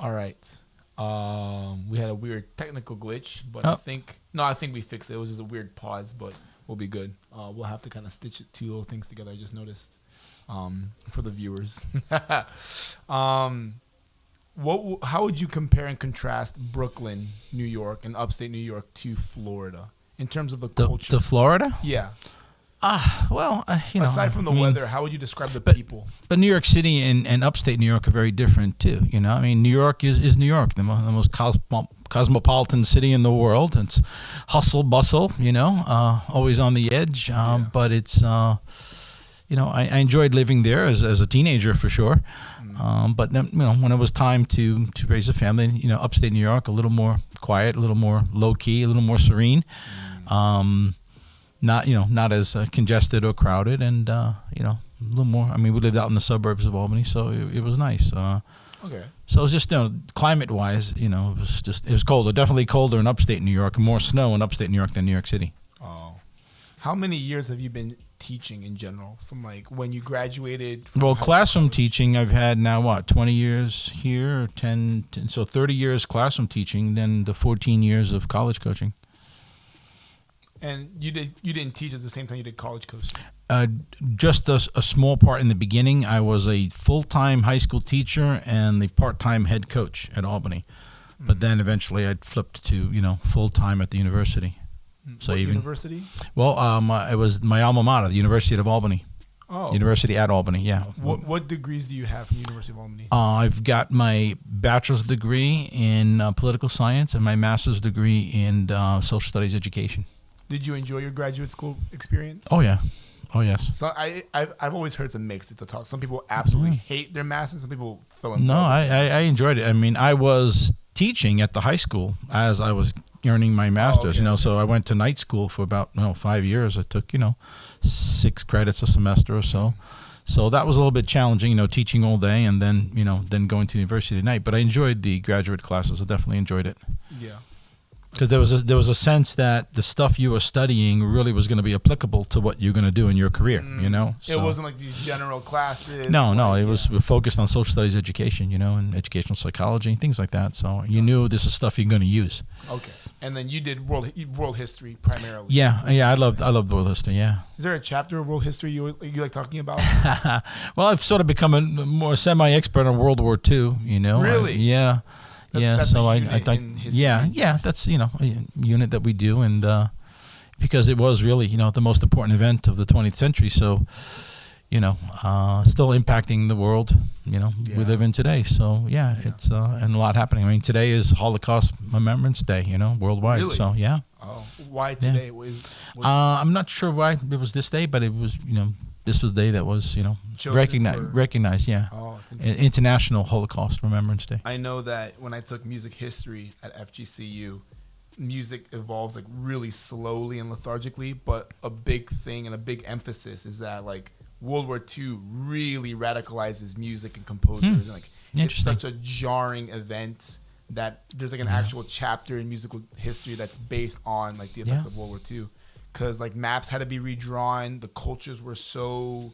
All right. We had a weird technical glitch, but Oh. I think we fixed it. It was just a weird pause, but we'll be good. We'll have to kind of stitch it two little things together. I just noticed for the viewers. How would you compare and contrast Brooklyn, New York, and upstate New York to Florida in terms of the culture? To Florida? Yeah. Aside from the weather, how would you describe the people? But New York City and upstate New York are very different too. New York is New York, the most cosmopolitan city in the world. It's hustle, bustle, always on the edge. But it's, I enjoyed living there as a teenager for sure. But then, when it was time to raise a family, upstate New York, a little more quiet, a little more low key, a little more serene. Not as congested or crowded, and a little more. I mean, we lived out in the suburbs of Albany, so it was nice. Okay. So it was just climate-wise, it was colder, definitely colder in upstate New York, more snow in upstate New York than New York City. Oh, how many years have you been teaching in general, from like when you graduated? Well, classroom teaching, I've had now 20 years here, 10, so 30 years classroom teaching, then the 14 years of college coaching. And you didn't teach at the same time you did college coaching? Just a small part in the beginning. I was a full-time high school teacher and the part-time head coach at Albany. But then eventually I flipped to, full-time at the university. So what university? Well, it was my alma mater, the University of Albany. Oh. University at Albany, yeah. What degrees do you have from the University of Albany? I've got my bachelor's degree in political science and my master's degree in social studies education. Did you enjoy your graduate school experience? Oh, yeah. Oh, yes. So I've always heard it's a mix. It's a toss. Some people absolutely hate their masters. Some people fell in love. No, I enjoyed it. I mean, I was teaching at the high school as I was earning my master's, so I went to night school for about 5 years. I took, 6 credits a semester or so. So that was a little bit challenging, teaching all day and then, then going to university at night. But I enjoyed the graduate classes. I definitely enjoyed it. Yeah. Because there was a sense that the stuff you were studying really was going to be applicable to what you're going to do in your career, So, it wasn't like these general classes. No, it was focused on social studies education, and educational psychology, things like that. So you knew this is stuff you're going to use. Okay. And then you did world history primarily. Yeah, I loved world history, yeah. Is there a chapter of world history you like talking about? Well, I've sort of become a more semi-expert on World War II, Really? Yeah. That's so I that's a unit that we do, and because it was really the most important event of the 20th century, so still impacting the world we live in today. So it's and a lot happening. I mean, today is Holocaust Remembrance Day, worldwide. Really? So yeah. Oh, why today? I'm not sure why it was this day, but it was this was the day that was recognized. Yeah. Oh, it's interesting. International Holocaust Remembrance Day. I know that when I took music history at FGCU, music evolves like really slowly and lethargically, but a big thing and a big emphasis is that like World War II really radicalizes music and composers. And, like it's such a jarring event that there's like an actual chapter in musical history that's based on like the effects of World War II. Because like maps had to be redrawn, the cultures were so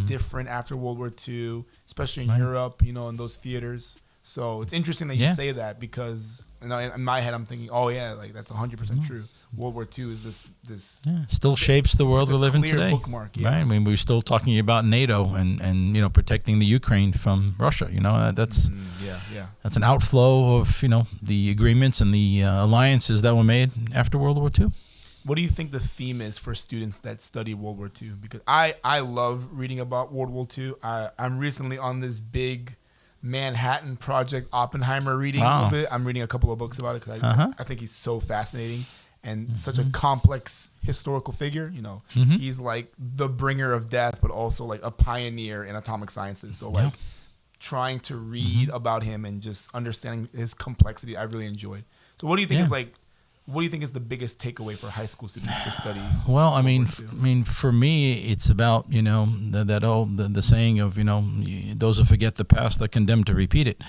different after World War II, especially in Europe, in those theaters. So it's interesting that you say that because in my head I'm thinking, oh yeah, like that's 100% true. World War II is this still shapes the world we live in today. Bookmark, right? I mean, we're still talking about NATO and protecting the Ukraine from Russia. That's that's an outflow of the agreements and the alliances that were made after World War II. What do you think the theme is for students that study World War II? Because I love reading about World War II. I'm recently on this big Manhattan Project Oppenheimer reading a little bit. I'm reading a couple of books about it because I think he's so fascinating and such a complex historical figure. He's like the bringer of death, but also like a pioneer in atomic sciences. So like trying to read about him and just understanding his complexity, I really enjoyed. So what do you think is like? What do you think is the biggest takeaway for high school students to study? Well, I mean, for me, it's about the saying of those who forget the past are condemned to repeat it.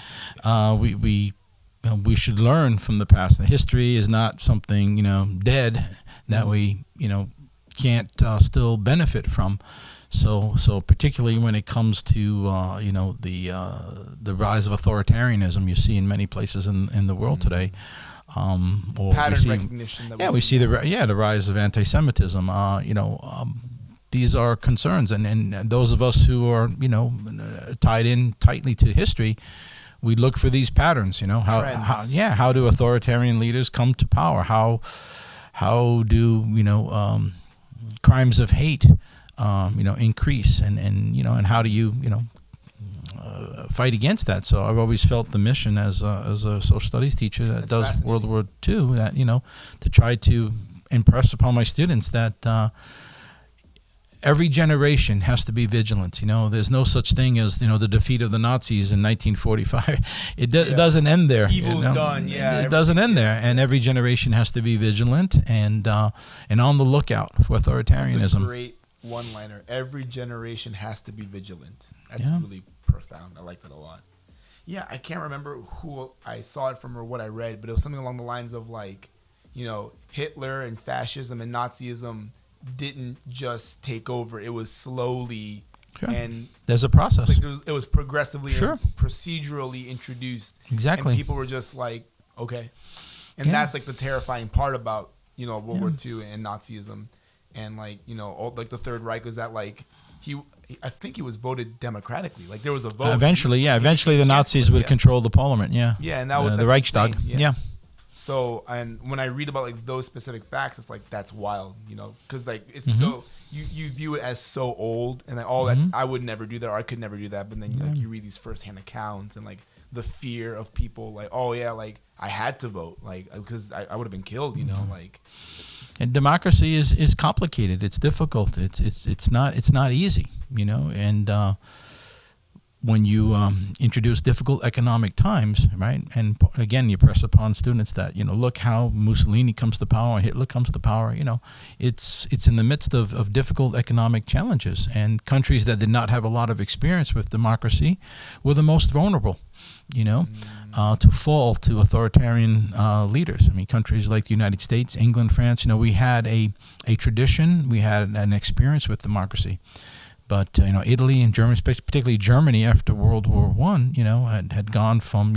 We should learn from the past. The history is not something dead that we can't still benefit from. So particularly when it comes to the rise of authoritarianism you see in many places in the world today. Or Pattern recognition. We see the rise of anti-Semitism. These are concerns, and those of us who are tied in tightly to history, we look for these patterns. How do authoritarian leaders come to power? How do crimes of hate increase, and how do you fight against that? So I've always felt the mission as a social studies teacher that does World War II, that to try to impress upon my students that every generation has to be vigilant. There's no such thing as the defeat of the Nazis in 1945. It doesn't end there. Evil's done. Yeah, it doesn't end there, and every generation has to be vigilant and on the lookout for authoritarianism. That's a great one-liner. Every generation has to be vigilant. That's really profound. I like that a lot. Yeah, I can't remember who I saw it from or what I read, but it was something along the lines of Hitler and fascism and Nazism didn't just take over. It was slowly and there's a process. It was progressively and procedurally introduced. Exactly. And people were just like, okay. And that's the terrifying part about, World War II and Nazism. And the Third Reich was that I think he was voted democratically. There was a vote. Eventually the Nazis would control the parliament. Yeah. Yeah, and that was the Reichstag. Yeah. So, and when I read about those specific facts, it's that's wild, because it's so you view it as so old, and that I would never do that, or I could never do that. But then you read these firsthand accounts and the fear of people, I had to vote, because I would have been killed, And democracy is complicated. It's difficult. It's not easy, and when you introduce difficult economic times, right? And again, you press upon students that look how Mussolini comes to power, Hitler comes to power. It's in the midst of difficult economic challenges, and countries that did not have a lot of experience with democracy were the most vulnerable. To fall to authoritarian leaders. I mean, countries like the United States, England, France. We had a tradition, we had an experience with democracy. But Italy and Germany, particularly Germany after World War I, had gone from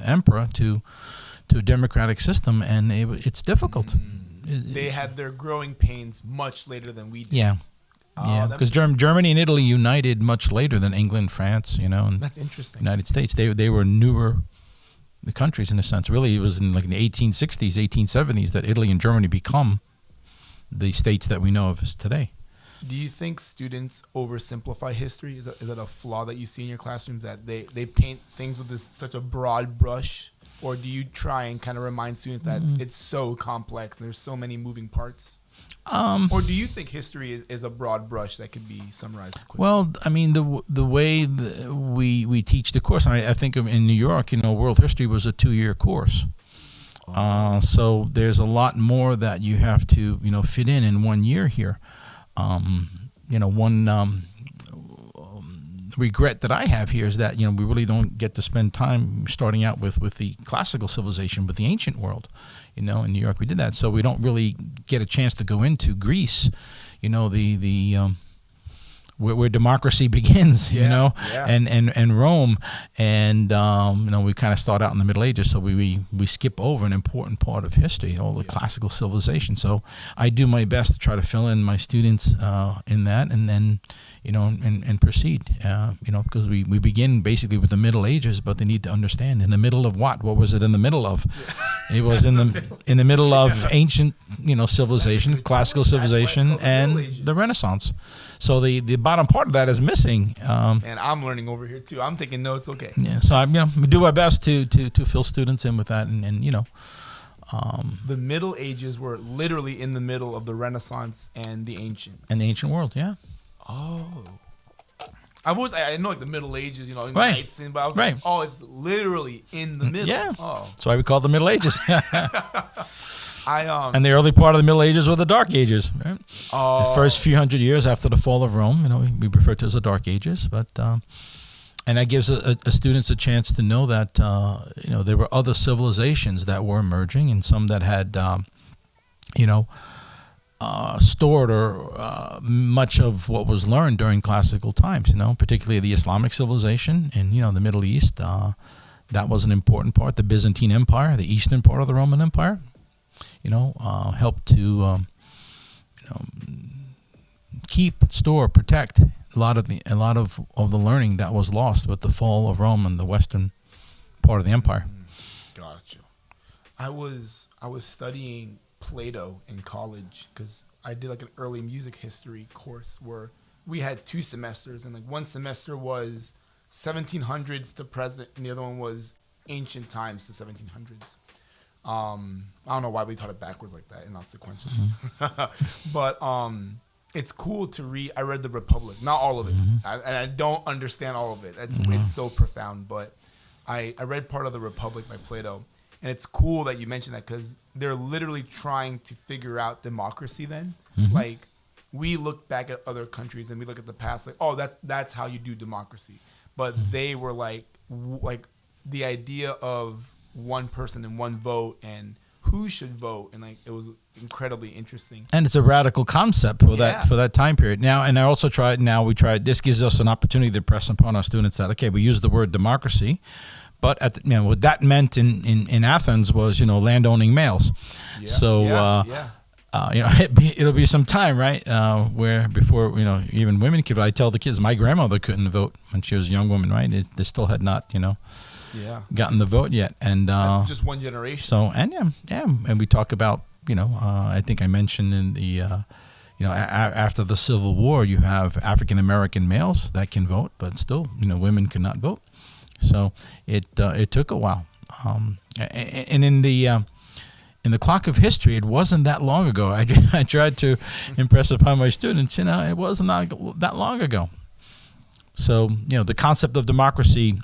emperor to a democratic system, and it's difficult. They had their growing pains much later than we did. Yeah, because Germany and Italy united much later than England, France, and that's interesting. United States. They were newer countries in a sense. Really, it was in the 1860s, 1870s that Italy and Germany become the states that we know of as today. Do you think students oversimplify history? Is that a flaw that you see in your classrooms, that they paint things with such a broad brush? Or do you try and kind of remind students that it's so complex and there's so many moving parts? Or do you think history is a broad brush that could be summarized quickly? Well, I mean, the way we teach the course, I think in New York, world history was a 2-year course. So there's a lot more that you have to, fit in 1 year here. One regret that I have here is that we really don't get to spend time starting out with the classical civilization, with the ancient world. In New York we did that, so we don't really get a chance to go into Greece. Where democracy begins, and Rome, and we kind of start out in the Middle Ages, so we skip over an important part of history, all the classical civilization. So I do my best to try to fill in my students in that, and then and proceed, because we begin basically with the Middle Ages, but they need to understand in the middle of what was it in the middle of? It was in the middle of ancient civilization, classical civilization, and the Renaissance. So the bottom part of that is missing. And I'm learning over here too. I'm taking notes. Okay. Yeah. So we do our best to fill students in with that, and the Middle Ages were literally in the middle of the Renaissance and the ancients. And the ancient world, yeah. Oh. I know the Middle Ages, right. Knights, but I was like, oh, it's literally in the middle. Yeah. Oh. That's why we call it the Middle Ages. And the early part of the Middle Ages were the Dark Ages. Right? The first few hundred years after the fall of Rome, we refer to as the Dark Ages. But and that gives a students a chance to know that there were other civilizations that were emerging, and some that had stored or much of what was learned during classical times. Particularly the Islamic civilization in the Middle East. That was an important part. The Byzantine Empire, the eastern part of the Roman Empire, helped to keep, store, protect a lot of the learning that was lost with the fall of Rome and the western part of the empire. Gotcha. I was studying Plato in college because I did like an early music history course where we had 2 semesters, and like one semester was 1700s to present, and the other one was ancient times to 1700s. I don't know why we taught it backwards like that and not sequentially. Mm-hmm. But it's cool to read. I read The Republic, not all of it. Mm-hmm. I don't understand all of it. It's so profound, but I read part of The Republic by Plato. And it's cool that you mentioned that because they're literally trying to figure out democracy then. Mm-hmm. Like, we look back at other countries and we look at the past like, oh, that's how you do democracy. But they were like the idea of one person and one vote and who should vote. And like, it was incredibly interesting. And it's a radical concept for that time period. Now, and I also this gives us an opportunity to press upon our students that, okay, we use the word democracy. But what that meant in Athens was landowning males. Yeah, so it'll be some time, right? Where before even women could. I tell the kids, my grandmother couldn't vote when she was a young woman, right? They still had not gotten the vote yet, and that's just one generation. So and we talk about I think I mentioned in the after the Civil War, you have African American males that can vote, but still women could not vote. So it took a while, and in the clock of history, it wasn't that long ago. I tried to impress upon my students, it wasn't that long ago. So the concept of democracy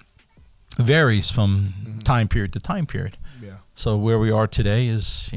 varies from time period to time period. Yeah. So where we are today is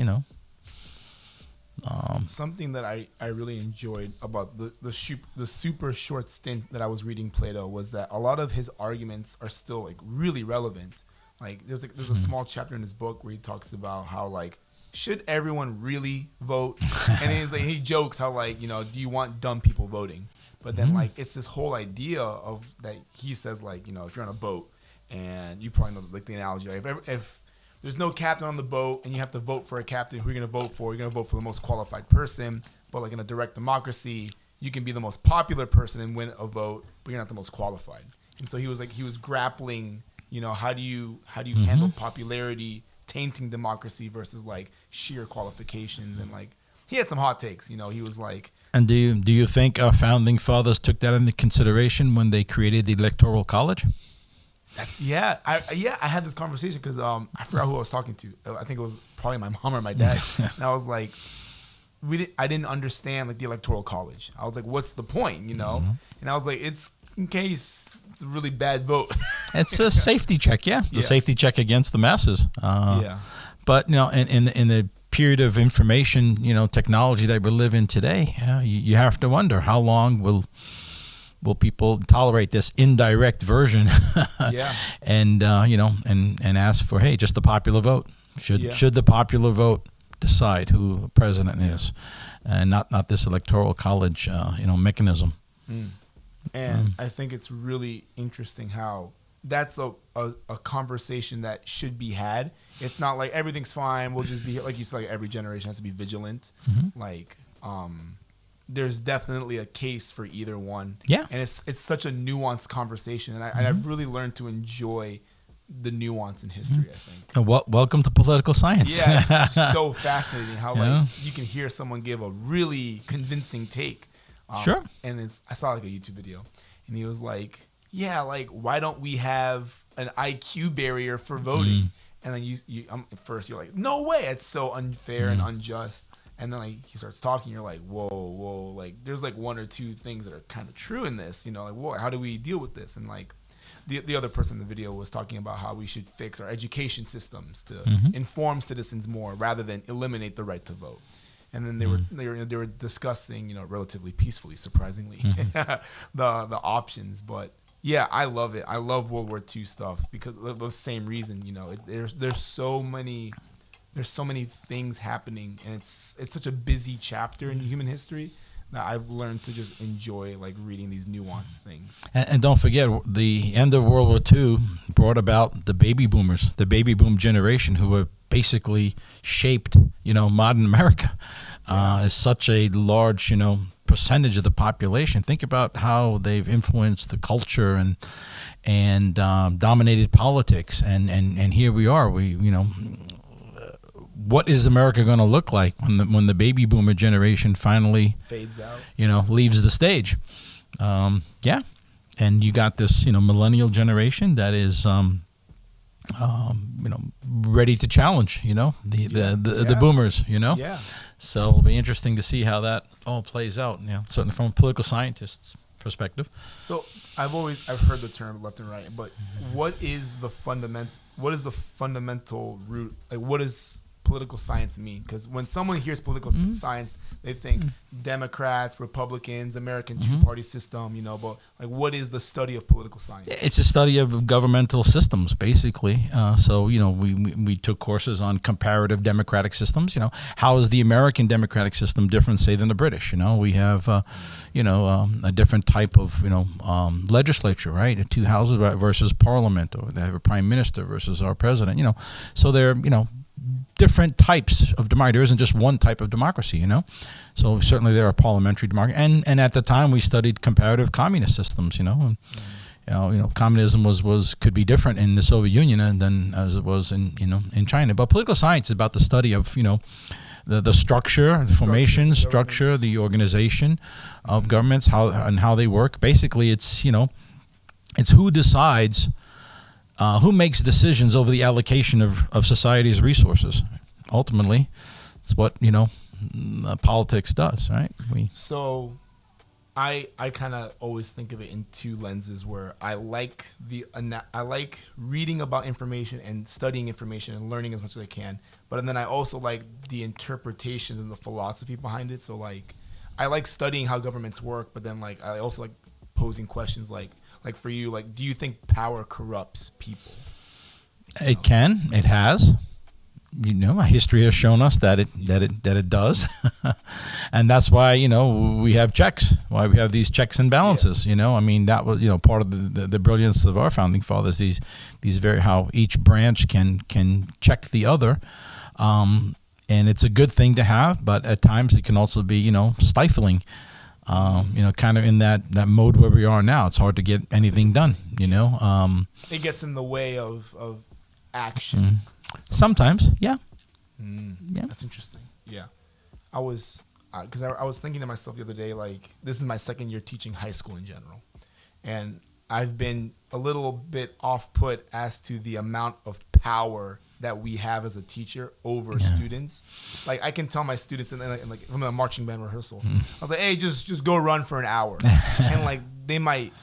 something that I really enjoyed about the super short stint that I was reading Plato was that a lot of his arguments are still like really relevant. Like there's a small chapter in his book where he talks about how like should everyone really vote, and he jokes how like do you want dumb people voting? But then like it's this whole idea of that he says like if you're on a boat and you probably know like the analogy if there's no captain on the boat and you have to vote for a captain, who you're going to vote for? You're going to vote for the most qualified person. But like in a direct democracy, you can be the most popular person and win a vote, but you're not the most qualified. And so he was grappling, how do you handle popularity tainting democracy versus like sheer qualifications, and like he had some hot takes. He was like. And do you think our founding fathers took that into consideration when they created the Electoral College? I had this conversation because I forgot who I was talking to. I think it was probably my mom or my dad. And I was like, I didn't understand like the Electoral College. I was like, what's the point, And I was like, it's in case it's a really bad vote. It's a safety check, the safety check against the masses. But in the period of information, technology that we live in today, you have to wonder how long will people tolerate this indirect version and ask for, hey, just the popular vote. Should the popular vote decide who the president is, and not this Electoral College mechanism. And I think it's really interesting how that's a conversation that should be had. It's not like everything's fine, we'll just be like you said, like every generation has to be vigilant. Like there's definitely a case for either one. Yeah. And it's such a nuanced conversation. And I've really learned to enjoy the nuance in history, I think. Welcome to political science. Yeah, it's just so fascinating how like you can hear someone give a really convincing take. Sure. And I saw like a YouTube video, and he was like, yeah, like why don't we have an IQ barrier for voting? And then you at first you're like, no way, it's so unfair and unjust. And then like he starts talking, you're like, whoa, like there's like one or two things that are kind of true in this, like, whoa, how do we deal with this? And like the other person in the video was talking about how we should fix our education systems to inform citizens more rather than eliminate the right to vote. And then they were discussing, relatively peacefully, surprisingly, the options. But yeah, I love it. I love World War II stuff because of the same reason. There's there's so many things happening, and it's such a busy chapter in human history that I've learned to just enjoy like reading these nuanced things. And don't forget, the end of World War II brought about the baby boomers, the baby boom generation, who have basically shaped, modern America. Is such a large, percentage of the population. Think about how they've influenced the culture and dominated politics. And here we are. What is America going to look like when the baby boomer generation finally fades out? Leaves the stage. And you got this millennial generation that is ready to challenge the boomers. Yeah. So it'll be interesting to see how that all plays out. Certainly from a political scientist's perspective. So I've heard the term left and right, but what is the fundamental root? Like, what does political science mean? Because when someone hears political science, they think Democrats, Republicans, American two-party system, but like, what is the study of political science? It's a study of governmental systems, basically. So we took courses on comparative democratic systems. How is the American democratic system different, say, than the British? We have a different type of legislature, right? Two houses versus parliament, or they have a prime minister versus our president. So they're different types of democracy. There isn't just one type of democracy, So certainly there are parliamentary democracy, and at the time we studied comparative communist systems, and communism could be different in the Soviet Union than as it was in China. But political science is about the study of the structure, the formation, structure, the organization of governments, how they work. Basically, it's who decides. Who makes decisions over the allocation of society's resources? Ultimately, it's what politics does, right? So, I kind of always think of it in two lenses. Where I like reading about information and studying information and learning as much as I can. But then I also like the interpretation and the philosophy behind it. So like, I like studying how governments work, but then like I also like posing questions like for you, like, do you think power corrupts people? It can. It has. History has shown us that it does, and that's why we have checks. Why we have these checks and balances. Yeah. I mean, that was part of the brilliance of our founding fathers. These very how each branch can check the other. And it's a good thing to have, but at times it can also be stifling. Kind of in that mode where we are now. It's hard to get anything done, It gets in the way of action. Sometimes, yeah. Yeah. That's interesting. Yeah. I was thinking to myself the other day, like, this is my second year teaching high school in general. And I've been a little bit off-put as to the amount of power that we have as a teacher over students. Like, I can tell my students in like from a marching band rehearsal, I was like, hey, just go run for an hour. And like, they might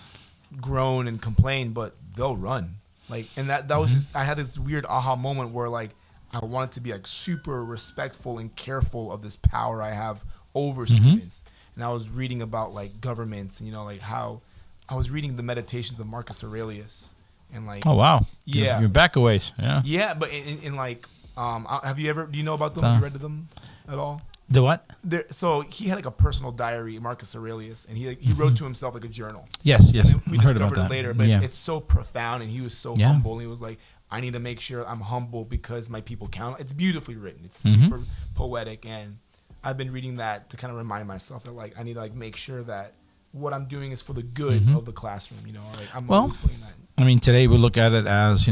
groan and complain, but they'll run. Like, and that was just, I had this weird aha moment where like, I wanted to be like super respectful and careful of this power I have over students. And I was reading about like governments and, like how I was reading the Meditations of Marcus Aurelius. And like, oh wow, yeah, you're back a ways, yeah. But in like, do you know about them? Have you read them at all? The what? So he had like a personal diary, Marcus Aurelius, and he wrote to himself like a journal. Yes. And we heard discovered about that it later, but it's so profound, and he was so humble. And he was like, I need to make sure I'm humble because my people count. It's beautifully written. It's super poetic, and I've been reading that to kind of remind myself that like I need to like make sure that what I'm doing is for the good of the classroom. Like I'm always putting that. I mean, today we look at it as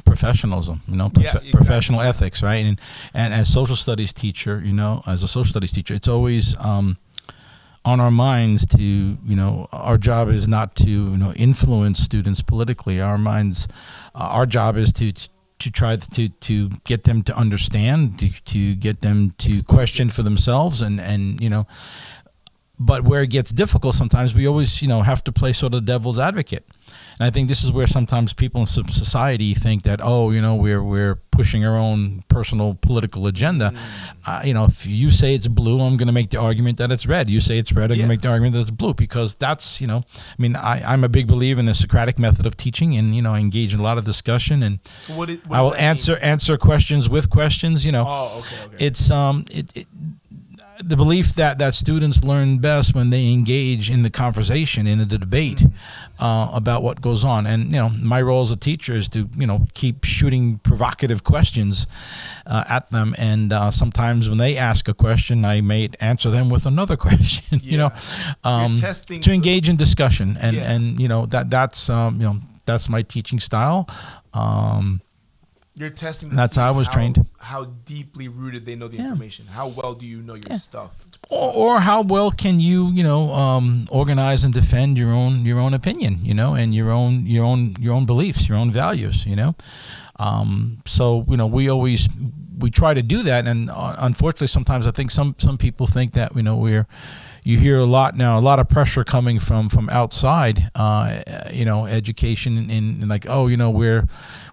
professionalism, professional ethics, right? And as social studies teacher, as a social studies teacher, it's always on our minds to our job is not to influence students politically. Our job is to try to get them to understand, to get them to question for themselves, and But where it gets difficult sometimes, we always, have to play sort of devil's advocate. And I think this is where sometimes people in society think that, we're pushing our own personal political agenda. If you say it's blue, I'm going to make the argument that it's red. You say it's red, I'm going to make the argument that it's blue, because that's, I'm a big believer in the Socratic method of teaching, and, I engage in a lot of discussion, and what I will answer questions with questions. Oh, okay. It's the belief that students learn best when they engage in the conversation, in the debate about what goes on. And, my role as a teacher is to, keep shooting provocative questions at them. And sometimes when they ask a question, I may answer them with another question, to engage in discussion. And that's my teaching style. You're testing to that's see how I was trained. How deeply rooted they know the information. How well do you know your stuff? Or how well can you, organize and defend your own opinion, and your own beliefs, your own values, So, we try to do that, and unfortunately, sometimes I think some people think that you hear a lot of pressure coming from outside, education, and like,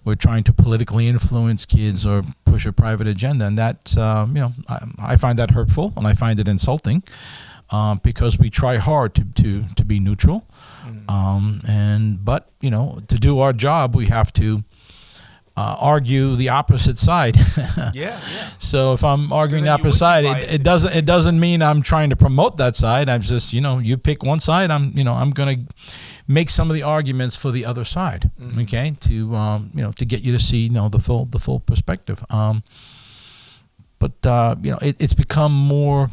we're trying to politically influence kids or push a private agenda, and that I find that hurtful, and I find it insulting, because we try hard to be neutral, but to do our job, we have to argue the opposite side. Yeah. So if I'm arguing the opposite side, it doesn't mean I'm trying to promote that side. I'm just, you pick one side. I'm going to make some of the arguments for the other side. Okay, to get you to see the full perspective. But it's become more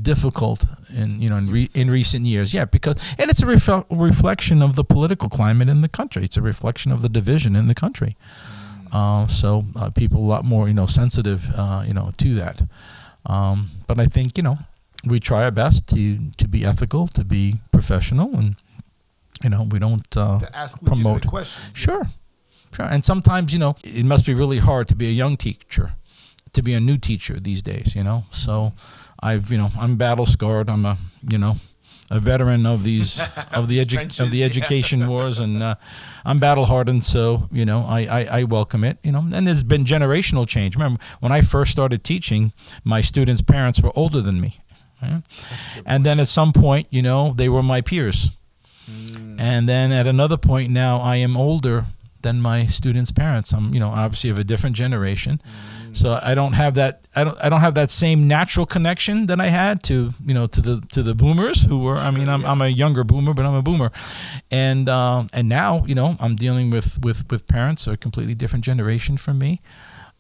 difficult in recent years. Yeah, because it's a reflection of the political climate in the country. It's a reflection of the division in the country. So people are a lot more sensitive to that. But I think we try our best to be ethical, to be professional, and we don't to ask promote questions. Sure. And sometimes it must be really hard to be a young teacher, to be a new teacher these days. So I'm battle scarred. I'm a veteran of these of the education wars, and I'm battle hardened. So I welcome it. And there's been generational change. Remember, when I first started teaching, my students' parents were older than me, right? And then at some point, they were my peers, and then at another point, now I am older than my students' parents. I'm obviously of a different generation. So I don't have that. I don't have that same natural connection that I had to the boomers who were. Sure, I'm a younger boomer, but I'm a boomer, and now I'm dealing with parents, a completely different generation from me,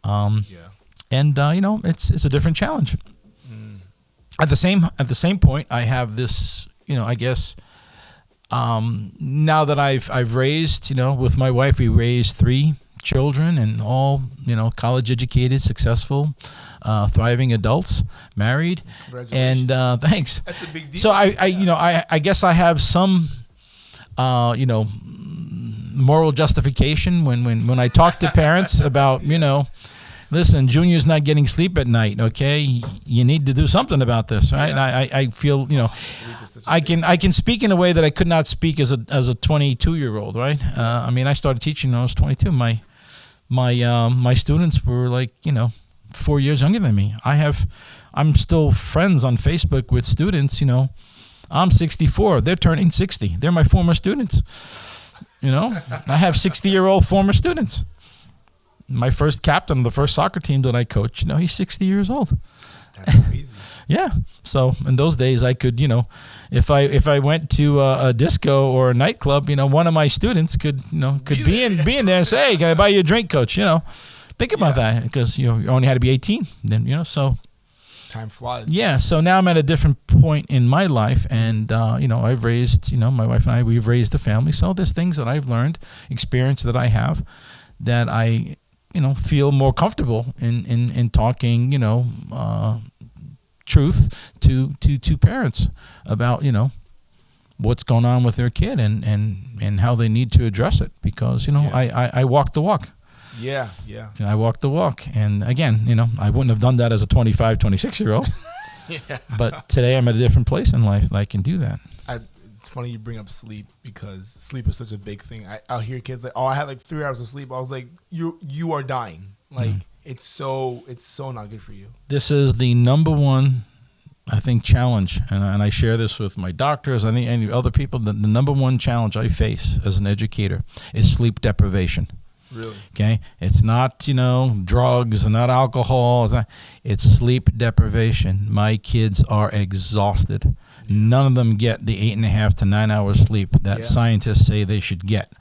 and it's a different challenge. At the same point, I have this I guess. Now that I've raised with my wife, we raised 3 children, and all college educated, successful, thriving adults, married. Congratulations. And thanks. That's a big deal. So I guess I have some moral justification when I talk to parents about listen, Junior's not getting sleep at night. Okay, you need to do something about this, right? Yeah. And I feel I can speak in a way that I could not speak as a 22-year-old, right? I started teaching when I was 22. My students were like 4 years younger than me. I'm still friends on Facebook with students. I'm 64. They're turning 60. They're my former students. I have 60-year-old former students. My first captain of the first soccer team that I coached, he's 60 years old. That's crazy. Yeah. So in those days, I could, if I went to a disco or a nightclub, one of my students could be in there and say, "Hey, can I buy you a drink, coach?" Think about that, because you only had to be 18 then. So time flies. Yeah. So now I'm at a different point in my life, and I've raised, my wife and I, we've raised a family. So there's things that I've learned, experience that I have, that I feel more comfortable in talking, truth to parents about, what's going on with their kid and how they need to address it, because, I walk the walk. Yeah. I walk the walk. And again, I wouldn't have done that as a 25, 26-year-old. Yeah. But today I'm at a different place in life that I can do that. It's funny you bring up sleep because sleep is such a big thing. I'll hear kids like, "Oh, I had like 3 hours of sleep." I was like, "You are dying." Like it's so not good for you. This is the number one, I think, challenge, and I share this with my doctors. I think any other people. The number one challenge I face as an educator is sleep deprivation. Really? Okay, it's not drugs, not alcohol. It's sleep deprivation. My kids are exhausted. None of them get the 8.5 to 9 hours sleep that scientists say they should get.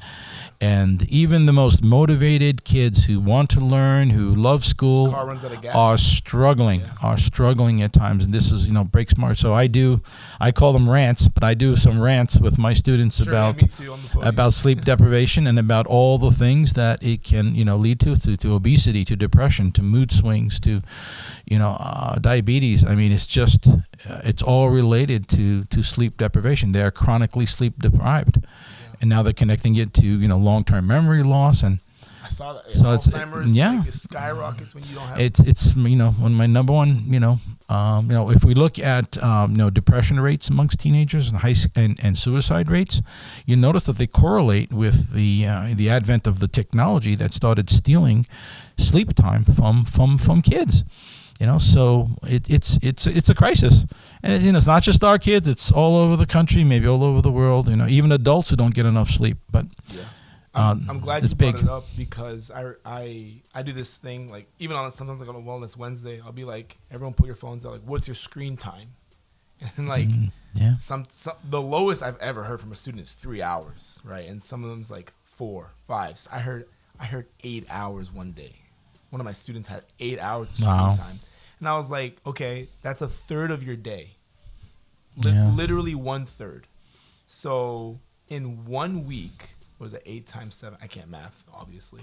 And even the most motivated kids who want to learn, who love school, Car runs out of gas. are struggling at times. And this is, breaks my heart. So I call them rants, but I do some rants with my students about sleep deprivation and about all the things that it can, lead to obesity, to depression, to mood swings, to, diabetes. I mean, it's all related to sleep deprivation. They are chronically sleep deprived. And now they're connecting it to long-term memory loss, and I saw that. So Alzheimer's, it skyrockets when you don't have. It's one of my number one. If we look at depression rates amongst teenagers and suicide rates, you notice that they correlate with the advent of the technology that started stealing sleep time from kids. So it's a crisis, and it's not just our kids; it's all over the country, maybe all over the world. Even adults who don't get enough sleep. But I'm glad you brought big. it up because I do this thing like even sometimes like on a Wellness Wednesday, I'll be like, everyone put your phones out. Like, what's your screen time? And like some the lowest I've ever heard from a student is 3 hours, right? And some of them's like 4, 5. So I heard 8 hours one day. One of my students had 8 hours of screen time. And I was like, okay, that's a third of your day. Literally 1/3. So in 1 week, what was it, 8 times 7? I can't math, obviously.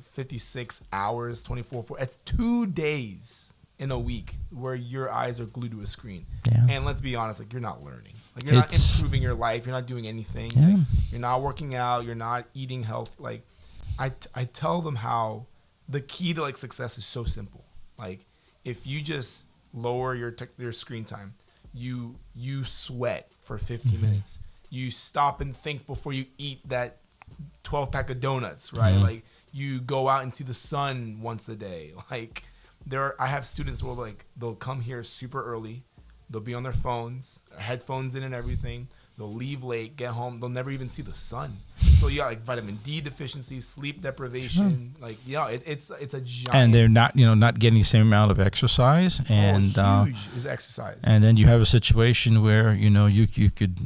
56 hours, 24. It's 2 days in a week where your eyes are glued to a screen. Yeah. And let's be honest, like, you're not learning. Like, you're not improving your life. You're not doing anything. Yeah. Like, you're not working out. You're not eating health. Like, I tell them how the key to like success is so simple. Like, if you just lower your screen time, you sweat for 15 minutes. You stop and think before you eat that 12-pack of donuts, right? Like, you go out and see the sun once a day. Like, I have students who they'll come here super early. They'll be on their phones, headphones in and everything. They'll leave late, get home. They'll never even see the sun. So you got like vitamin D deficiency, sleep deprivation. Like, it's a giant. And they're not getting the same amount of exercise. And huge is exercise. And then you have a situation where you could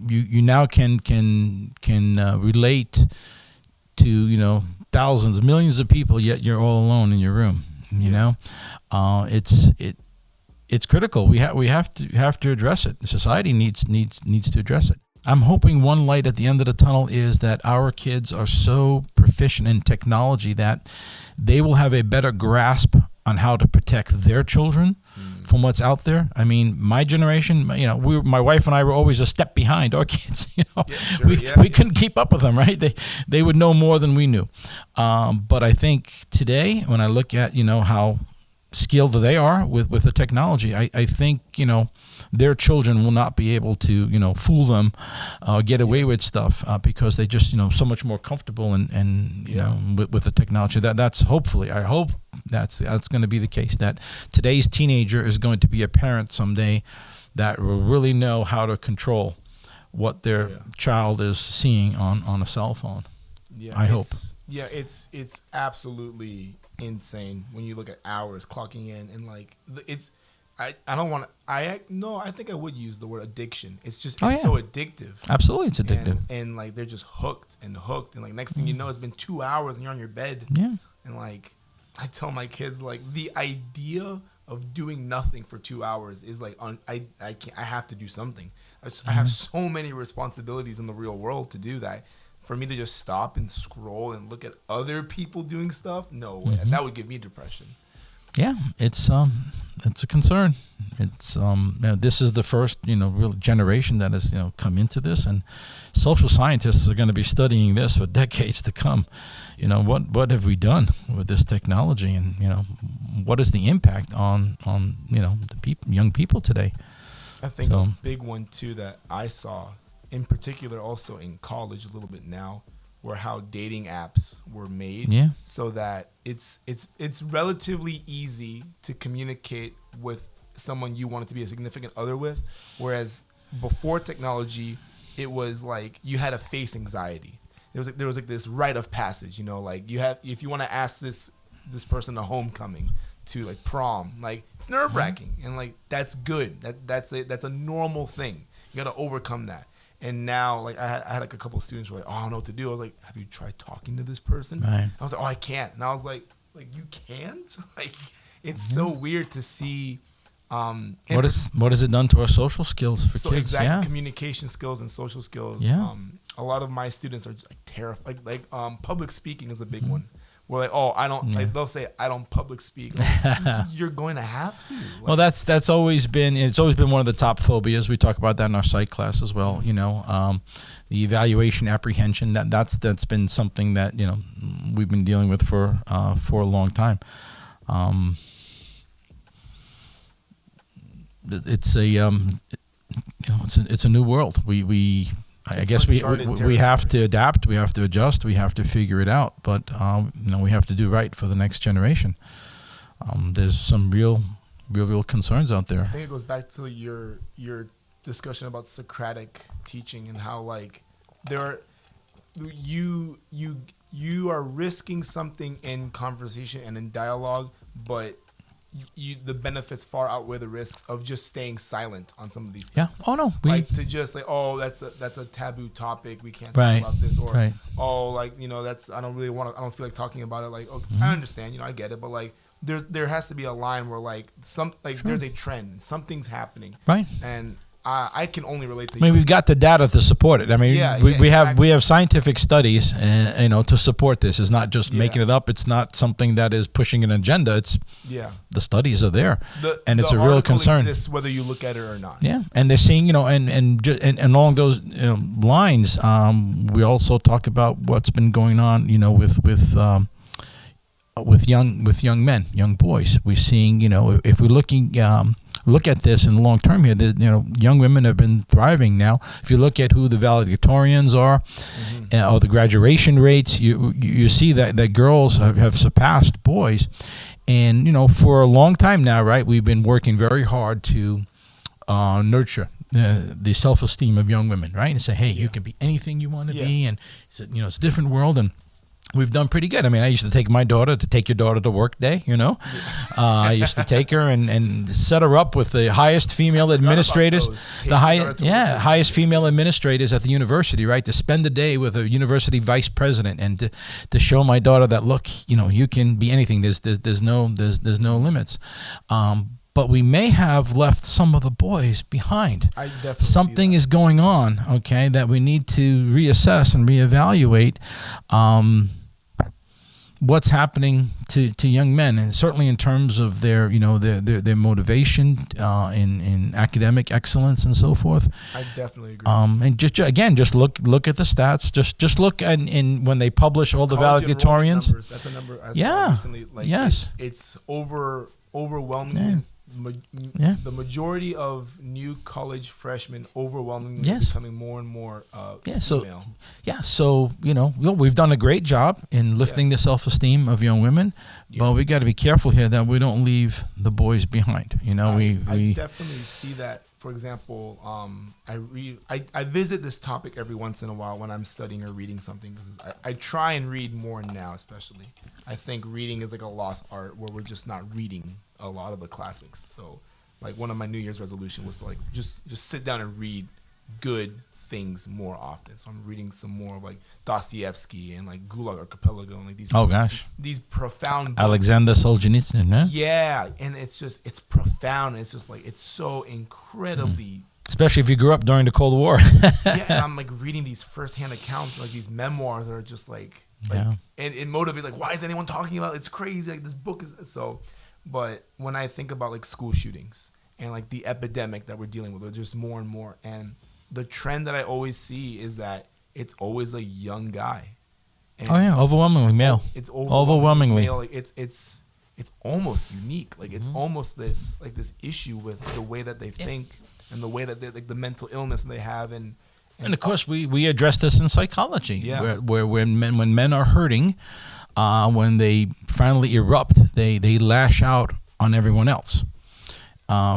you now can relate to thousands, millions of people, yet you're all alone in your room. It's critical. We have to address it. Society needs to address it. I'm hoping one light at the end of the tunnel is that our kids are so proficient in technology that they will have a better grasp on how to protect their children from what's out there. I mean, my generation, my wife and I were always a step behind our kids. We couldn't keep up with them, right? They would know more than we knew. But I think today, when I look at how skilled they are with the technology, I think their children will not be able to fool them, get away with stuff because they just so much more comfortable and with the technology. That's hopefully, I hope that's going to be the case, that today's teenager is going to be a parent someday that will really know how to control what their child is seeing on a cell phone. I hope. It's absolutely insane when you look at hours clocking in and like I think I would use the word addiction. It's just so addictive. Absolutely, it's addictive. And like they're just hooked and like next thing you know, it's been 2 hours and you're on your bed. Yeah. And like I tell my kids, like, the idea of doing nothing for 2 hours is like I have to do something. I have so many responsibilities in the real world to do that. For me to just stop and scroll and look at other people doing stuff, no way. That would give me depression. Yeah, it's a concern. It's this is the first real generation that has come into this, and social scientists are going to be studying this for decades to come. What have we done with this technology, and what is the impact on the young people today? I think a big one too that I saw, in particular, also in college a little bit now, were how dating apps were made, so that it's relatively easy to communicate with someone you wanted to be a significant other with, whereas before technology, it was like you had to face anxiety. There was like this rite of passage, like if you want to ask this person to homecoming, to like prom, like it's nerve-wracking, and like that's good. That's a normal thing. You got to overcome that. And now, like I had like a couple of students who were like, "Oh, I don't know what to do." I was like, "Have you tried talking to this person?" Right. I was like, "Oh, I can't." And I was like you can't? Like it's so weird to see. What Exactly, yeah, communication skills and social skills. Yeah. A lot of my students are just like terrified. Like public speaking is a big one. We're like, oh, I don't. Like they'll say, I don't public speak. Like, you're going to have to. Like, well, that's always been one of the top phobias. We talk about that in our psych class as well. The evaluation apprehension. That's been something that we've been dealing with for a long time. It's a new world. I guess we have to adapt. We have to adjust. We have to figure it out. But we have to do right for the next generation. There's some real concerns out there. I think it goes back to your discussion about Socratic teaching and how like you are risking something in conversation and in dialogue, but the benefits far outweigh the risks of just staying silent on some of these things. Yeah. Oh no. Like to just say, oh, that's a taboo topic. We can't talk about this, or oh, like that's I don't feel like talking about it. Like, okay, I understand, I get it, but like there has to be a line where like there's a trend, something's happening, right? And I can only relate to. I mean, we've got the data to support it. I mean, we have scientific studies, to support this. It's not just making it up. It's not something that is pushing an agenda. It's the studies are there, and it's a real concern. Exists whether you look at it or not. Yeah, and they're seeing, and along those lines, we also talk about what's been going on, with young men, young boys. We're seeing, if we're looking. Look at this in the long term here. Young women have been thriving now. If you look at who the valedictorians are, or the graduation rates, you see that girls have surpassed boys, and for a long time now, right? We've been working very hard to nurture the self-esteem of young women, right? And say, hey, you can be anything you want to be, and it's a different world, and we've done pretty good. I mean, I used to take take your daughter to work day, I used to take her and set her up with the highest female administrators, highest female administrators at the university, right? To spend the day with a university vice president and to show my daughter that, look, you can be anything. There's no limits. But we may have left some of the boys behind. I definitely Something is going on, okay, that we need to reassess and reevaluate what's happening to young men, and certainly in terms of their motivation in academic excellence and so forth. I definitely agree. And just look at the stats. Just look in when they publish all the valedictorians. That's a number I saw recently. Like, it's overwhelmingly. The majority of new college freshmen overwhelmingly are becoming more and more female. So we've done a great job in lifting the self-esteem of young women, but we got to be careful here that we don't leave the boys behind. I definitely see that. For example, I visit this topic every once in a while when I'm studying or reading something, because I try and read more now. Especially, I think reading is like a lost art where we're just not reading a lot of the classics. So like one of my New Year's resolution was to like just sit down and read good things more often. So I'm reading some more of like Dostoevsky and like Gulag Archipelago and like these profound books. Alexander Solzhenitsyn, huh? Yeah, and it's profound. It's just like it's so incredibly especially if you grew up during the Cold War. And I'm like reading these firsthand accounts, like these memoirs that are just like and it motivates, like, why is anyone talking about it? It's crazy, like this book is so. But when I think about like school shootings and like the epidemic that we're dealing with, there's just more and more. And the trend that I always see is that it's always a young guy. And Oh yeah, overwhelmingly male. It's Overwhelmingly male. Like it's almost unique. Like it's almost this issue with the way that they think and the way that they, like the mental illness they have and of course we address this in psychology. Yeah. Where when men are hurting, when they finally erupt, they lash out on everyone else.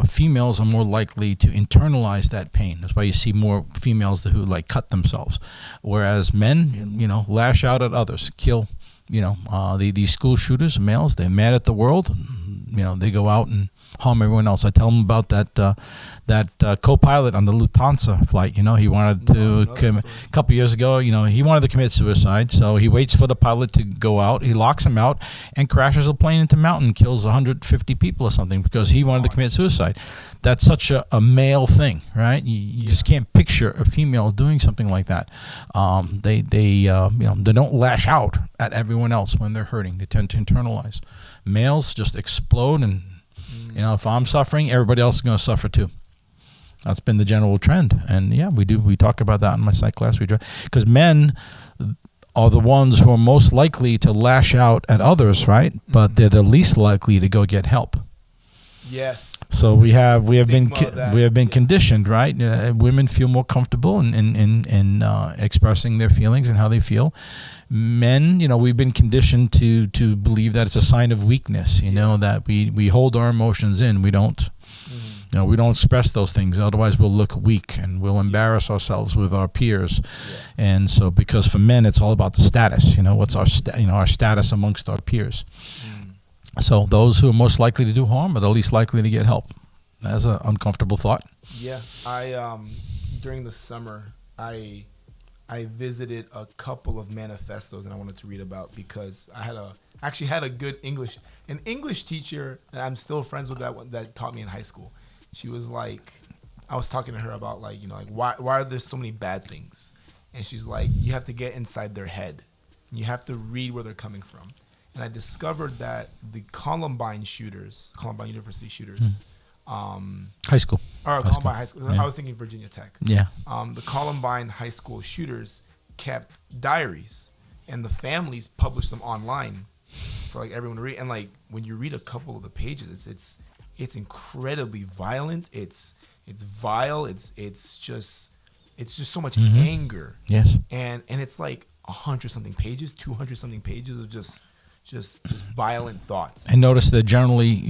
Females are more likely to internalize that pain. That's why you see more females who like cut themselves, whereas men, lash out at others, kill. These school shooters, males, they're mad at the world. They go out and harm everyone else. I tell them about that co-pilot on the Lufthansa flight. He wanted to a couple years ago. He wanted to commit suicide, so he waits for the pilot to go out. He locks him out and crashes a plane into a mountain, kills 150 people or something because he wanted to commit suicide. That's such a male thing, right? You just can't picture a female doing something like that. They don't lash out at everyone else when they're hurting. They tend to internalize. Males just explode, and if I'm suffering, everybody else is going to suffer too. That's been the general trend, and we talk about that in my psych class. Because men are the ones who are most likely to lash out at others, right? But they're the least likely to go get help. Yes. So we have been conditioned, right? Women feel more comfortable in expressing their feelings and how they feel. Men, we've been conditioned to believe that it's a sign of weakness. That we hold our emotions in. We don't. We don't express those things. Otherwise, we'll look weak and we'll embarrass ourselves with our peers. Yeah. And so, because for men, it's all about the status. What's our our status amongst our peers. So those who are most likely to do harm are the least likely to get help. That's an uncomfortable thought. Yeah, I during the summer I visited a couple of manifestos and I wanted to read about because I actually had a good an English teacher, and I'm still friends with that one that taught me in high school. She was like, I was talking to her about why are there so many bad things, and she's like, you have to get inside their head, and you have to read where they're coming from. And I discovered that the Columbine University shooters, high school. Columbine High School. Yeah. I was thinking Virginia Tech. Yeah. The Columbine High School shooters kept diaries, and the families published them online for everyone to read. And when you read a couple of the pages, it's incredibly violent. It's vile. It's just so much anger. Yes. And it's 100 something pages, 200 something pages of just violent thoughts. And notice they're generally,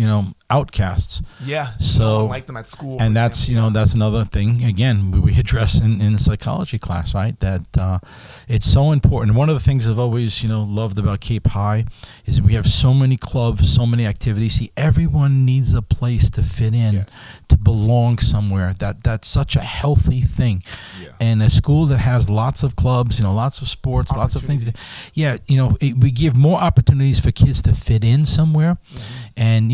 outcasts. Yeah. So no one liked them at school. And that's, that's another thing, again, we address in psychology class, right? That it's so important. One of the things I've always, loved about Cape High is we have so many clubs, so many activities. See, everyone needs a place to fit in, yes, to belong somewhere. That's such a healthy thing. Yeah. And a school that has lots of clubs, lots of sports, lots of things. We give more opportunities for kids to fit in somewhere. Mm-hmm. And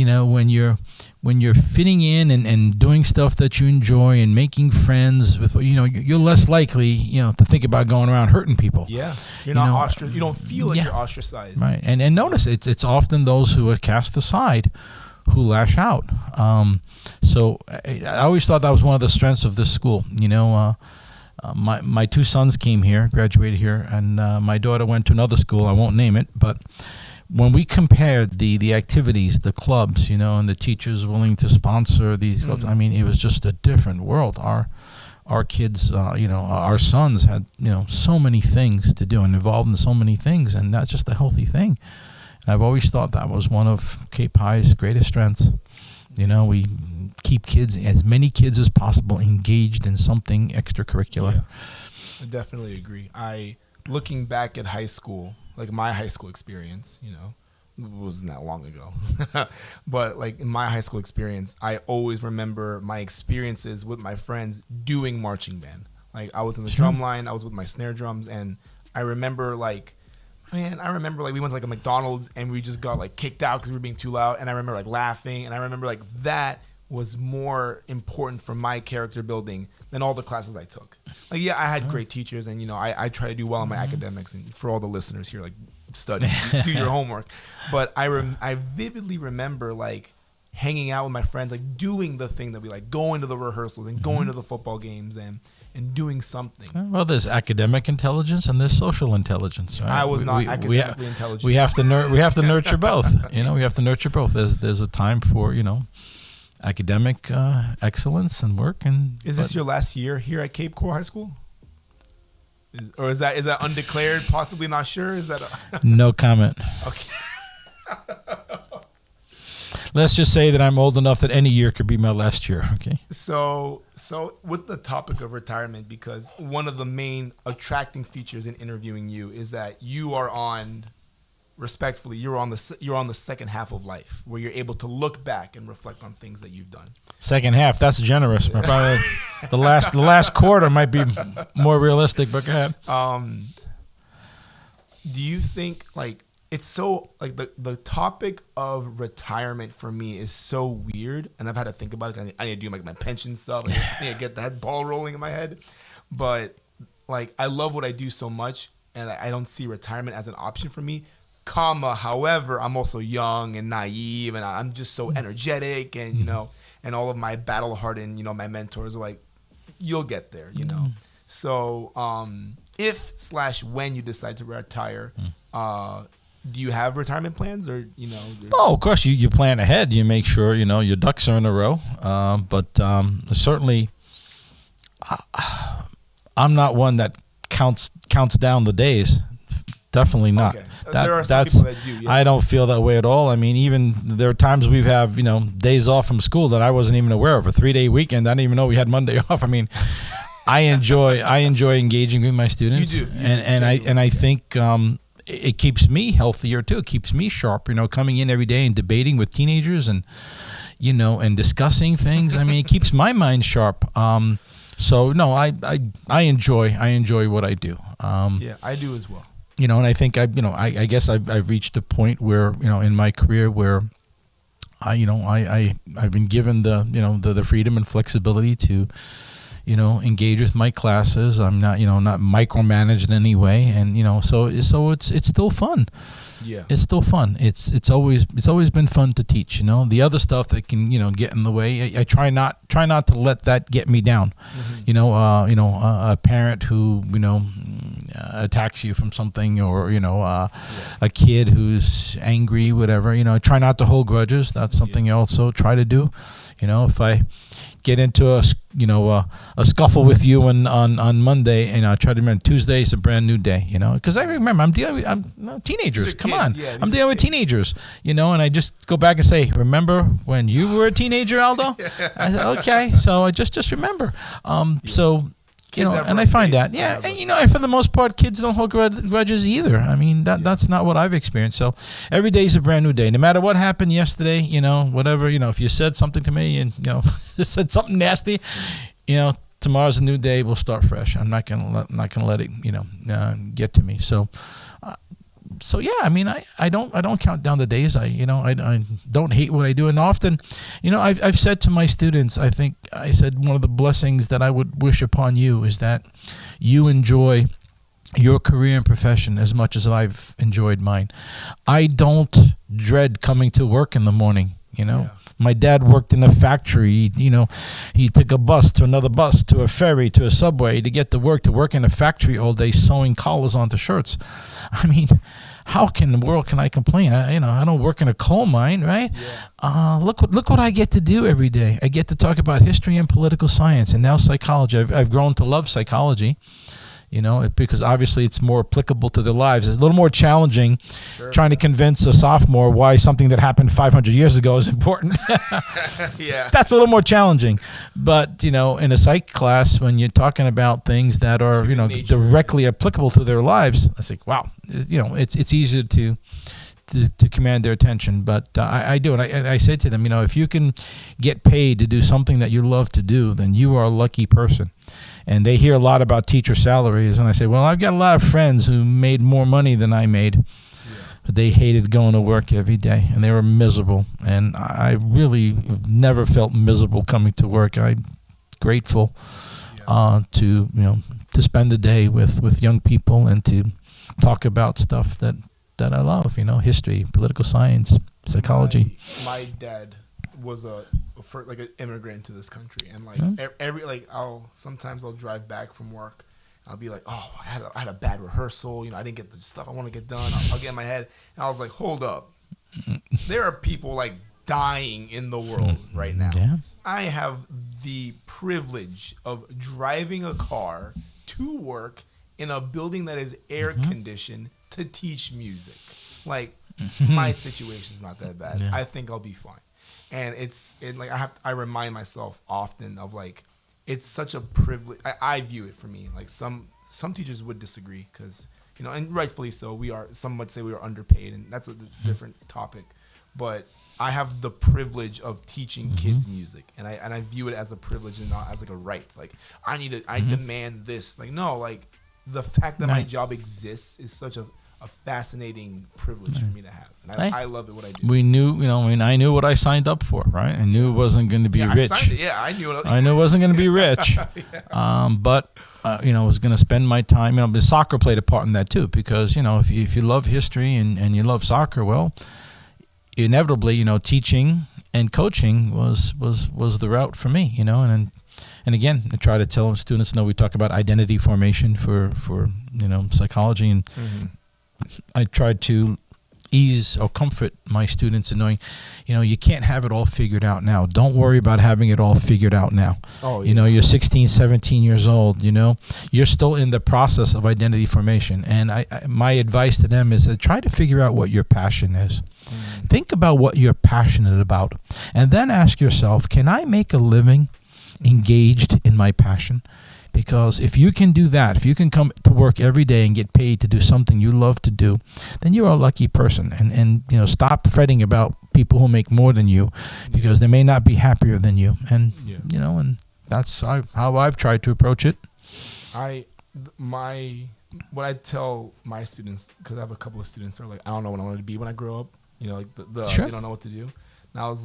when you're fitting in and doing stuff that you enjoy and making friends with, you're less likely to think about going around hurting people. Yeah, you're not you don't feel like you're ostracized. Right. And notice it's often those who are cast aside who lash out. So I always thought that was one of the strengths of this school. My two sons came here, graduated here, and my daughter went to another school. I won't name it, but when we compared the activities, the clubs, and the teachers willing to sponsor these clubs, I mean, it was just a different world. Our kids, our sons had, so many things to do and involved in so many things, and that's just a healthy thing. And I've always thought that was one of Cape High's greatest strengths. We keep as many kids as possible engaged in something extracurricular. Yeah, I definitely agree. Looking back at high school, my high school experience, it wasn't that long ago. But in my high school experience, I always remember my experiences with my friends doing marching band. I was in the drum line, I was with my snare drums, and I remember we went to a McDonald's and we just got kicked out because we were being too loud, and I remember laughing, and I remember that was more important for my character building than all the classes I took. Like, yeah, I had great teachers, and I try to do well in my academics. And for all the listeners here, like, study, do your homework. But I vividly remember like hanging out with my friends, like doing the thing that we like, going to the rehearsals and going to the football games and doing something. Well, there's academic intelligence and there's social intelligence. Right? I was not academically intelligent. We have to nurture both. We have to nurture both. There's a time for academic excellence and work. And is this your last year here at Cape Coral High School? Or is that undeclared? Possibly not sure. Is that no comment? Okay. Let's just say that I'm old enough that any year could be my last year. Okay. So with the topic of retirement, because one of the main attracting features in interviewing you is that you are on, respectfully, you're on the second half of life where you're able to look back and reflect on things that you've done. Second half, that's generous. Probably the last quarter might be more realistic, but go ahead. Do you think like it's so like the topic of retirement for me is so weird, and I've had to think about it. I need to do like my pension stuff. I need to get that ball rolling in my head. But like I love what I do so much, and I don't see retirement as an option for me. However, I'm also young and naive, and I'm just so energetic, and and all of my battle-hardened, my mentors are like, you'll get there, So if/when you decide to retire, do you have retirement plans, or Oh, of course, you plan ahead. You make sure your ducks are in a row. But certainly, I'm not one that counts down the days. Definitely not. Okay. There are some people that do. Yeah. I don't feel that way at all. I mean, even there are times we've have days off from school that I wasn't even aware of. A 3-day weekend, I didn't even know we had Monday off. I mean, I enjoy engaging with my students. You do. And I think it keeps me healthier too. It keeps me sharp. Coming in every day and debating with teenagers and and discussing things. I mean, it keeps my mind sharp. So no, I enjoy what I do. Yeah, I do as well. And I think I guess I've reached a point where in my career where I've been given the freedom and flexibility to engage with my classes. I'm not not micromanaged in any way, and so it's still fun. Yeah, it's still fun. It's always been fun to teach. The other stuff that can get in the way. I try not to let that get me down. Mm-hmm. A parent who attacks you from something, or a kid who's angry, whatever. Try not to hold grudges. That's something I also try to do. If I get into a scuffle with you on Monday, and I try to remember Tuesday is a brand new day, because I remember I'm teenagers. Come on, yeah, I'm dealing with teenagers, and I just go back and say, remember when you were a teenager, Aldo? I said, okay, so I just remember. So. And I find that, and for the most part, kids don't hold grudges either. I mean, that's not what I've experienced. So every day is a brand new day. No matter what happened yesterday, whatever, if you said something to me and, said something nasty, tomorrow's a new day. We'll start fresh. I'm not gonna let it, get to me. So yeah, I mean, I don't count down the days. I don't hate what I do, and often, I've said to my students, I said one of the blessings that I would wish upon you is that you enjoy your career and profession as much as I've enjoyed mine. I don't dread coming to work in the morning. Yeah. My dad worked in a factory. He took a bus to another bus to a ferry to a subway to get to work in a factory all day sewing collars onto shirts. I mean, how in the world can I complain? I don't work in a coal mine, right? Yeah. Look what I get to do every day. I get to talk about history and political science, and now psychology. I've grown to love psychology. Because obviously it's more applicable to their lives. It's a little more challenging trying to convince a sophomore why something that happened 500 years ago is important. Yeah. That's a little more challenging. But, in a psych class, when you're talking about things that are, directly applicable to their lives, I think, wow, it's easier to command their attention. But I do. And I say to them, if you can get paid to do something that you love to do, then you are a lucky person. And they hear a lot about teacher salaries. And I say, well, I've got a lot of friends who made more money than I made. but they hated going to work every day, and they were miserable. And I really never felt miserable coming to work. I'm grateful to spend the day with young people and to talk about stuff that I love. History, political science, psychology. My dad was an immigrant to this country, and sometimes I'll drive back from work. I'll be like, oh, I had a bad rehearsal. I didn't get the stuff I want to get done. I'll get in my head. And I was like, hold up. There are people dying in the world right now. Yeah. I have the privilege of driving a car to work in a building that is air conditioned to teach music. My situation's not that bad. Yeah. I think I'll be fine. And I remind myself often of it's such a privilege. I view it for me. Some teachers would disagree because, and rightfully so. Some would say we are underpaid, and that's a different topic. But I have the privilege of teaching kids music, and I view it as a privilege and not as a right. I demand this. The fact that my job exists is such a fascinating privilege for me to have, and I love it what I do. We knew, I knew what I signed up for, right? I knew it wasn't going to be rich. I knew it. I knew it wasn't going to be rich, but I was going to spend my time. But soccer played a part in that too, because if you love history and you love soccer, well, inevitably, teaching and coaching was the route for me, and again, I try to tell students, we talk about identity formation for psychology, and I tried to ease or comfort my students in knowing, you can't have it all figured out now. Don't worry about having it all figured out now. Oh, yeah. You're 16, 17 years old, you're still in the process of identity formation. And my advice to them is to try to figure out what your passion is. Think about what you're passionate about, and then ask yourself, can I make a living engaged in my passion? Because if you can do that, if you can come to work every day and get paid to do something you love to do, then you're a lucky person. And stop fretting about people who make more than you, because they may not be happier than you. And and that's how I've tried to approach it. What I tell my students, because I have a couple of students that are I don't know what I want to be when I grow up. Sure. They don't know what to do. And I was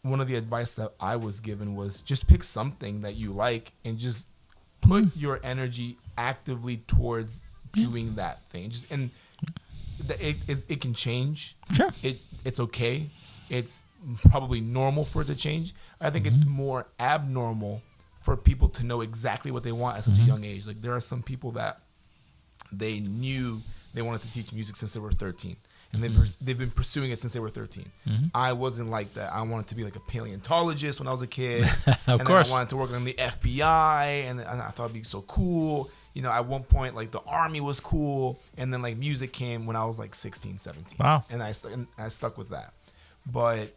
one of the advice that I was given was just pick something that you like and just put your energy actively towards doing that thing. It can change. Sure. It's okay. It's probably normal for it to change. I think it's more abnormal for people to know exactly what they want at such a young age. There are some people that they knew they wanted to teach music since they were 13. And they've been pursuing it since they were 13. I wasn't like that. I wanted to be a paleontologist when I was a kid. Of course. Then I wanted to work in the FBI, and I thought it'd be so cool. At one point, the Army was cool, and then music came when I was 16, 17. Wow. And I stuck with that. But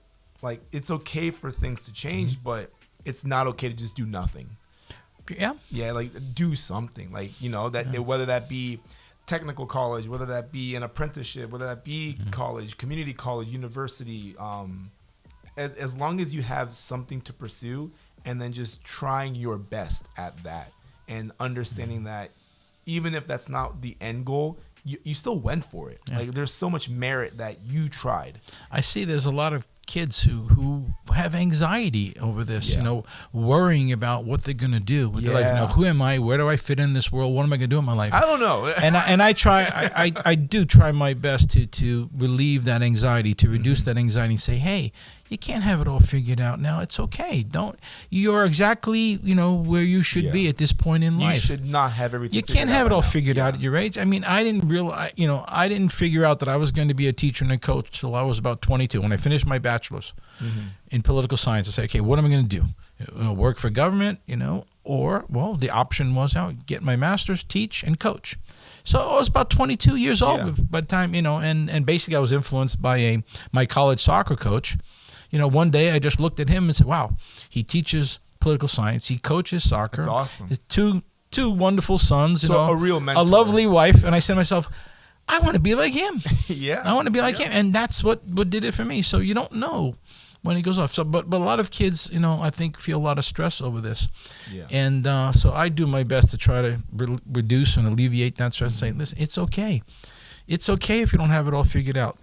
it's okay for things to change, but it's not okay to just do nothing. Yeah. Yeah, do something. Whether that be technical college, whether that be an apprenticeship, whether that be college, community college, university, as long as you have something to pursue, and then just trying your best at that, and understanding that even if that's not the end goal, you still went for it. Yeah. There's so much merit that you tried. I see there's a lot of kids who have anxiety over this, worrying about what they're going to do. They're who am I? Where do I fit in this world? What am I going to do in my life? I don't know. and I do try my best to relieve that anxiety, to reduce that anxiety, and say, hey, you can't have it all figured out now. It's okay. You're exactly, where you should be at this point in life. You should not have everything You can't have it all figured out at your age. I mean, I didn't figure out that I was going to be a teacher and a coach till I was about 22. When I finished my bachelor's in political science, I said, okay, what am I going to do? Work for government, or, the option was get my master's, teach, and coach. So I was about 22 years old by the time, and basically I was influenced by my college soccer coach. One day I just looked at him and said, wow, he teaches political science. He coaches soccer. That's awesome. His two wonderful sons, a real mentor. A lovely wife. And I said to myself, I want to be like him. Yeah. I want to be like him. And that's what did it for me. So you don't know when it goes off. So, but a lot of kids, I think feel a lot of stress over this. Yeah. And so I do my best to try to reduce and alleviate that stress and say, listen, it's okay. it's okay if you don't have it all figured out.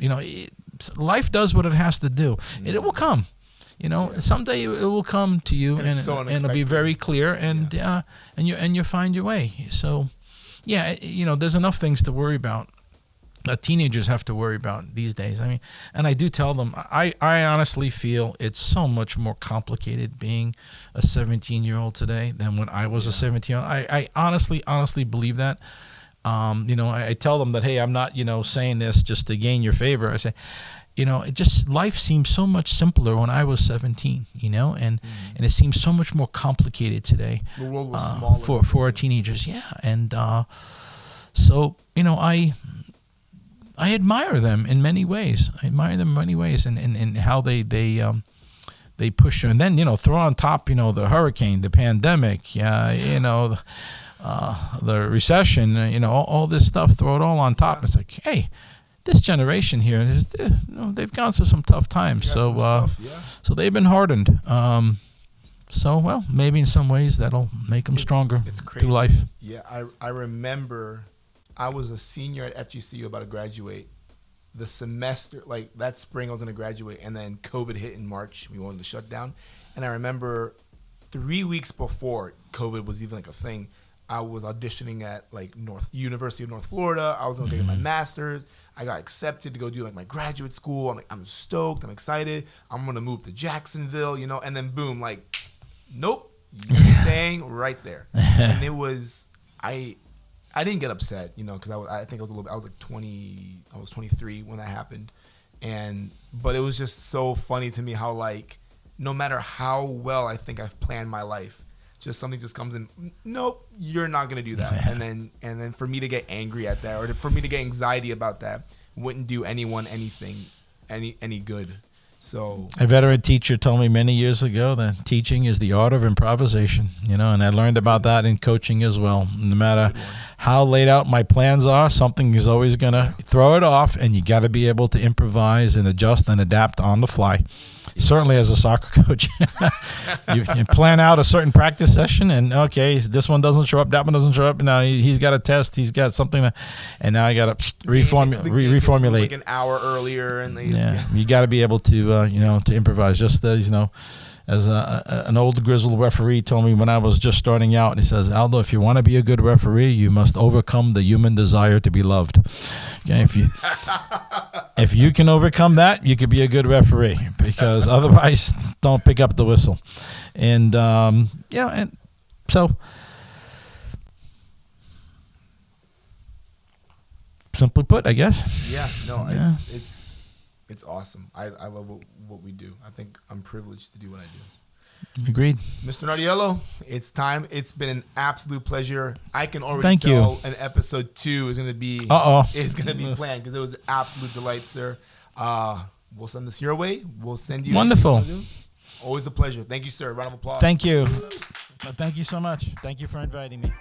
Life does what it has to do, and it will come. Someday it will come to you, and it'll be very clear, and you'll find your way. So, there's enough things to worry about that teenagers have to worry about these days. I mean, and I do tell them, I honestly feel it's so much more complicated being a 17-year-old today than when I was a 17-year-old. I honestly believe that. I tell them that, hey, I'm not, saying this just to gain your favor. I say, life seems so much simpler when I was 17, and it seems so much more complicated today. The world was smaller for our teenagers, and so I admire them in many ways. And how they push through. And then throw on top the hurricane, the pandemic, the recession, all this stuff. Throw it all on top. It's like, hey, this generation here, they've gone through some tough times. So they've been hardened. Maybe in some ways that'll make them stronger through life. Yeah, I remember I was a senior at FGCU about to graduate. The semester, like that spring, I was going to graduate, and then COVID hit in March. We wanted to shut down. And I remember 3 weeks before COVID was even like a thing, I was auditioning at like University of North Florida. I was going to get my master's. I got accepted to go do like my graduate school. I'm stoked. I'm excited. I'm going to move to Jacksonville, and then boom, like, nope, you're staying right there. And it was, I didn't get upset, because I think I was like 20, I was 23 when that happened. But it was just so funny to me how, like, no matter how well I think I've planned my life, just something just comes in, nope, you're not going to do that. And then for me to get angry at that, or for me to get anxiety about that, wouldn't do anyone anything, any good. So a veteran teacher told me many years ago that teaching is the art of improvisation, and I learned about that in coaching as well. No matter how laid out my plans are, something is always going to throw it off, and you got to be able to improvise and adjust and adapt on the fly. Certainly as a soccer coach, you plan out a certain practice session, and okay, this one doesn't show up, that one doesn't show up. Now he's got a test, he's got something, and now I got to reformulate. Like an hour earlier, and you got to be able to to improvise. Just as as an old grizzled referee told me when I was just starting out, and he says, Aldo, if you want to be a good referee, you must overcome the human desire to be loved. Okay, if you can overcome that, you could be a good referee, because otherwise, don't pick up the whistle. And and so simply put, I guess. Yeah, no, it's awesome. I love what we do. I think I'm privileged to do what I do. Agreed. Mr. Nardiello, it's time. It's been an absolute pleasure. I can already tell an episode 2 is going to be planned, because it was an absolute delight, sir. We'll send this your way. We'll send you. Wonderful. Always a pleasure. Thank you, sir. Round of applause. Thank you. Thank you so much. Thank you for inviting me.